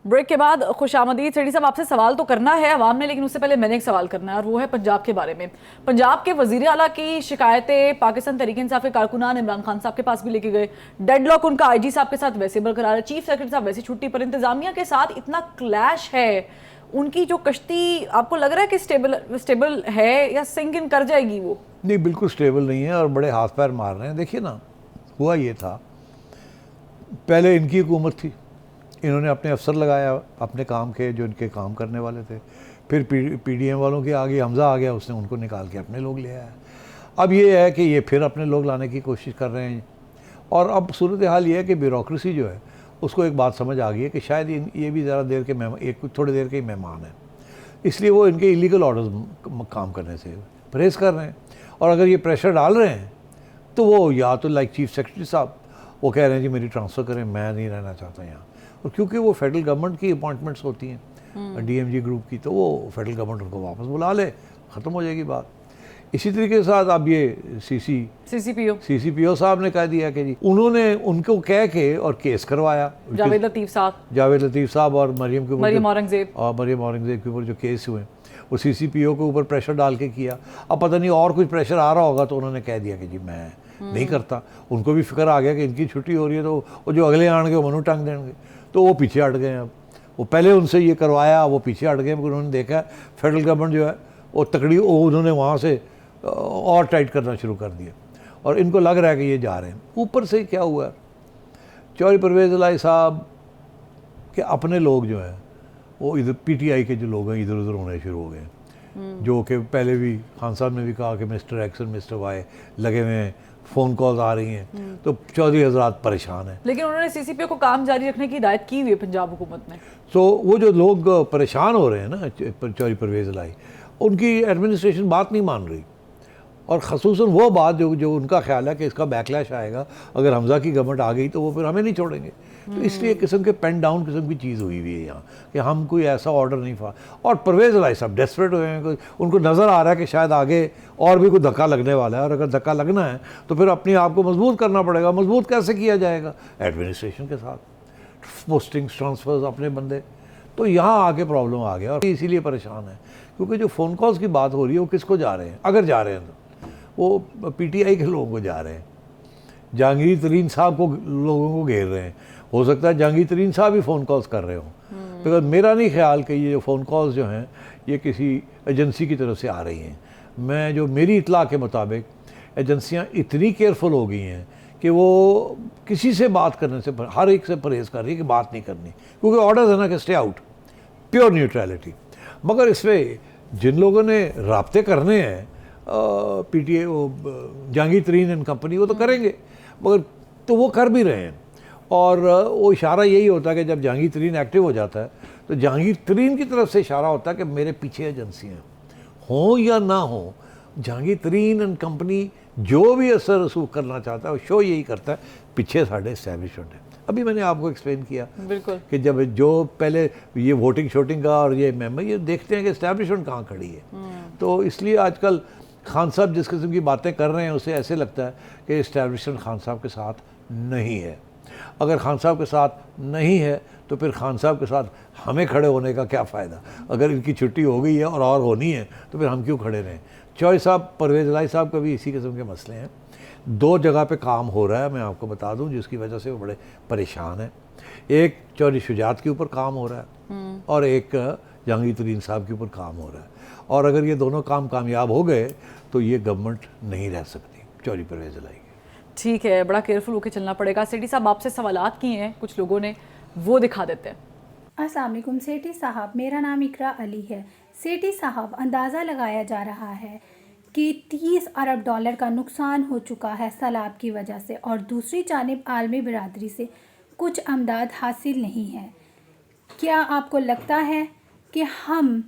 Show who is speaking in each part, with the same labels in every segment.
Speaker 1: Break کے بعد خوش آمدید. سیٹھی صاحب آپ سے سوال تو کرنا ہے عوام نے, لیکن اس سے پہلے میں نے ایک سوال کرنا ہے اور وہ ہے پنجاب کے بارے میں. پنجاب کے وزیر اعلیٰ کی شکایتیں پاکستان تحریک انصاف کے کارکنان عمران خان صاحب کے پاس بھی لے کے گئے. ڈیڈ لاک ان کا آئی جی صاحب کے ساتھ ویسے برقرار ہے, چیف سیکرٹری صاحب ویسے چھٹی پر, انتظامیہ کے ساتھ اتنا کلیش ہے. ان کی جو کشتی آپ کو لگ رہا ہے کہ سٹیبل ہے یا سنک ان کر جائے گی؟ وہ
Speaker 2: نہیں, بالکل سٹیبل نہیں ہے اور بڑے ہاتھ پیر مار رہے ہیں. دیکھیے نا, ہوا یہ تھا, پہلے ان کی حکومت تھی, انہوں نے اپنے افسر لگایا اپنے کام کے جو ان کے کام کرنے والے تھے. پھر پی ڈی ایم والوں کے آگے حمزہ آ گیا, اس نے ان کو نکال کے اپنے لوگ لے آیا. اب یہ ہے کہ یہ پھر اپنے لوگ لانے کی کوشش کر رہے ہیں. اور اب صورتحال یہ ہے کہ بیوروکریسی جو ہے اس کو ایک بات سمجھ آ گئی ہے کہ شاید یہ بھی ذرا دیر کے تھوڑی دیر کے ہی مہمان ہیں, اس لیے وہ ان کے ایلیگل آرڈرز کام کرنے سے پرہیز کر رہے ہیں. اور اگر یہ پریشر ڈال رہے ہیں تو وہ یا تو لائک چیف سیکرٹری صاحب وہ کہہ رہے ہیں جی میری ٹرانسفر کریں, میں نہیں رہنا چاہتا یہاں. اور کیونکہ وہ فیڈرل گورنمنٹ کی اپوائنٹمنٹس ہوتی ہیں ڈی ایم جی گروپ کی, تو وہ فیڈرل گورنمنٹ ان کو واپس بلا لے, ختم ہو جائے گی بات. اسی طریقے کے ساتھ اب یہ سی سی پی او صاحب نے کہہ دیا کہ جی انہوں نے ان کو کہہ کے اور کیس کروایا, جاوید لطیف صاحب اور مریم اورنگزیب کے اوپر جو کیس ہوئے وہ سی سی پی او کے اوپر پریشر ڈال کے کیا. اب پتہ نہیں اور کچھ پریشر آ رہا ہوگا تو انہوں نے کہہ دیا کہ جی میں نہیں کرتا. ان کو بھی فکر آ گیا کہ ان کی چھٹی ہو رہی ہے تو وہ جو اگلے آن گے وہ منو ٹنگ دیں گے, تو وہ پیچھے ہٹ گئے. اب وہ پہلے ان سے یہ کروایا, وہ پیچھے ہٹ گئے کیونکہ انہوں نے دیکھا فیڈرل گورنمنٹ جو ہے وہ تکڑی, انہوں نے وہاں سے اور ٹائٹ کرنا شروع کر دیا اور ان کو لگ رہا ہے کہ یہ جا رہے ہیں. اوپر سے کیا ہوا ہے, چودھری پرویز الہی صاحب کے اپنے لوگ جو ہیں وہ ادھر پی ٹی آئی کے جو لوگ ہیں ادھر ادھر ہونے شروع ہو گئے ہیں, جو کہ پہلے بھی خان صاحب نے بھی کہا کہ مسٹر ایکس اور مسٹر وائی لگے ہوئے ہیں, فون کالز آ رہی ہیں, تو چودھری حضرات پریشان ہیں.
Speaker 1: لیکن انہوں نے سی سی پی او کو کام جاری رکھنے کی ہدایت کی ہوئی ہے پنجاب حکومت نے.
Speaker 2: تو وہ جو لوگ پریشان ہو رہے ہیں نا چودھری پرویز الہی, ان کی ایڈمنسٹریشن بات نہیں مان رہی, اور خصوصاً وہ بات جو ان کا خیال ہے کہ اس کا بیکلیش آئے گا اگر حمزہ کی گورنمنٹ آ گئی تو وہ پھر ہمیں نہیں چھوڑیں گے. تو اس لیے قسم کے پین ڈاؤن قسم کی چیز ہوئی ہوئی ہے یہاں کہ ہم کوئی ایسا آرڈر نہیں اور پرویز الہی صاحب ڈیسپریٹ ہوئے ہیں, ان کو نظر آ رہا ہے کہ شاید آگے اور بھی کوئی دھکا لگنے والا ہے, اور اگر دھکا لگنا ہے تو پھر اپنے آپ کو مضبوط کرنا پڑے گا. مضبوط کیسے کیا جائے گا؟ ایڈمنسٹریشن کے ساتھ, پوسٹنگز, ٹرانسفرز, اپنے بندے. تو یہاں آ کے پرابلم آ گیا اور اسی لیے پریشان ہے, کیونکہ جو فون کالز کی بات ہو رہی ہے وہ کس کو جا رہے ہیں, اگر جا رہے ہیں تو وہ پی ٹی آئی کے لوگوں کو جا رہے ہیں, جہانگیر ترین صاحب کو لوگوں کو گھیر رہے ہیں. ہو سکتا ہے جہانگیر ترین صاحب ہی فون کالز کر رہے ہوں, بیکاز میرا نہیں خیال کہ یہ فون کالز جو ہیں یہ کسی ایجنسی کی طرف سے آ رہی ہیں. میری اطلاع کے مطابق ایجنسیاں اتنی کیئرفل ہو گئی ہیں کہ وہ کسی سے بات کرنے سے ہر ایک سے پرہیز کر رہی ہے کہ بات نہیں کرنی, کیونکہ آرڈرز ہے نا کہ اسٹے آؤٹ, پیور نیوٹرلٹی. مگر اس میں جن لوگوں نے رابطے کرنے ہیں P T A, Jahangir Tareen and company, وہ تو کریں گے, مگر تو وہ کر بھی رہے ہیں. اور وہ اشارہ یہی ہوتا ہے کہ جب جہانگیر ترین ایکٹیو ہو جاتا ہے تو جہانگیر ترین کی طرف سے اشارہ ہوتا ہے کہ میرے پیچھے ایجنسیاں ہوں یا نہ ہوں, جہانگیر ترین اینڈ کمپنی جو بھی اثر رسوخ کرنا چاہتا ہے وہ شو یہی کرتا ہے پیچھے ساڑھے اسٹیبلشمنٹ ہے. ابھی میں نے آپ کو ایکسپلین کیا کہ جب جو پہلے یہ ووٹنگ شوٹنگ کا اور یہ ممبر یہ دیکھتے ہیں کہ اسٹیبلشمنٹ کہاں کھڑی ہے, تو اس لیے آج کل خان صاحب جس قسم کی باتیں کر رہے ہیں اسے ایسے لگتا ہے کہ اسٹیبلشمنٹ خان صاحب کے ساتھ نہیں ہے. اگر خان صاحب کے ساتھ نہیں ہے تو پھر خان صاحب کے ساتھ ہمیں کھڑے ہونے کا کیا فائدہ؟ اگر ان کی چھٹی ہو گئی ہے اور ہونی ہے تو پھر ہم کیوں کھڑے رہیں؟ چوہدری صاحب, پرویز الہی صاحب کا بھی اسی قسم کے مسئلے ہیں. 2 جگہ پہ کام ہو رہا ہے, میں آپ کو بتا دوں, جس کی وجہ سے وہ بڑے پریشان ہیں. ایک چودھری شجاعت کے اوپر کام ہو رہا ہے اور ایک جہانگیر ترین صاحب کے اوپر کام ہو رہا ہے. اور اگر یہ دونوں کام کامیاب ہو گئے تو یہ گورنمنٹ نہیں رہ سکتی چودھری پرویز الہی کی.
Speaker 1: ٹھیک ہے, بڑا کیئرفل ہو کے چلنا پڑے گا. سیٹھی صاحب آپ سے سوالات کیے ہیں کچھ لوگوں نے, وہ دکھا دیتے ہیں.
Speaker 3: السلام علیکم سیٹھی صاحب, میرا نام اقرا علی ہے. سیٹھی صاحب, اندازہ لگایا جا رہا ہے کہ 30 ارب ڈالر کا نقصان ہو چکا ہے سیلاب کی وجہ سے, اور دوسری جانب عالمی برادری سے کچھ امداد حاصل نہیں ہے. کیا آپ کو لگتا ہے کہ ہم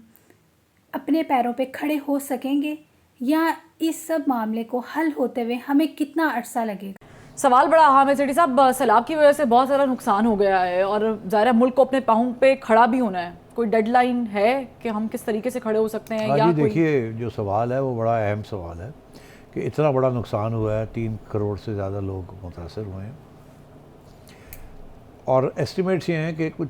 Speaker 3: اپنے پیروں پہ کھڑے ہو سکیں گے, یا اس سب معاملے کو حل ہوتے ہوئے ہمیں کتنا عرصہ لگے گا؟
Speaker 1: سوال بڑا اہم ہے سیٹھی صاحب. سیلاب کی وجہ سے بہت سارا نقصان ہو گیا ہے اور ظاہر ہے ملک کو اپنے پاؤں پہ کھڑا بھی ہونا ہے. کوئی ڈیڈ لائن ہے کہ ہم کس طریقے سے کھڑے ہو سکتے ہیں؟
Speaker 2: جی دیکھیے, جو سوال ہے وہ بڑا اہم سوال ہے کہ اتنا بڑا نقصان ہوا ہے, 3 کروڑ سے زیادہ لوگ متاثر ہوئے ہیں, اور ایسٹیمیٹس یہ ہیں کہ کچھ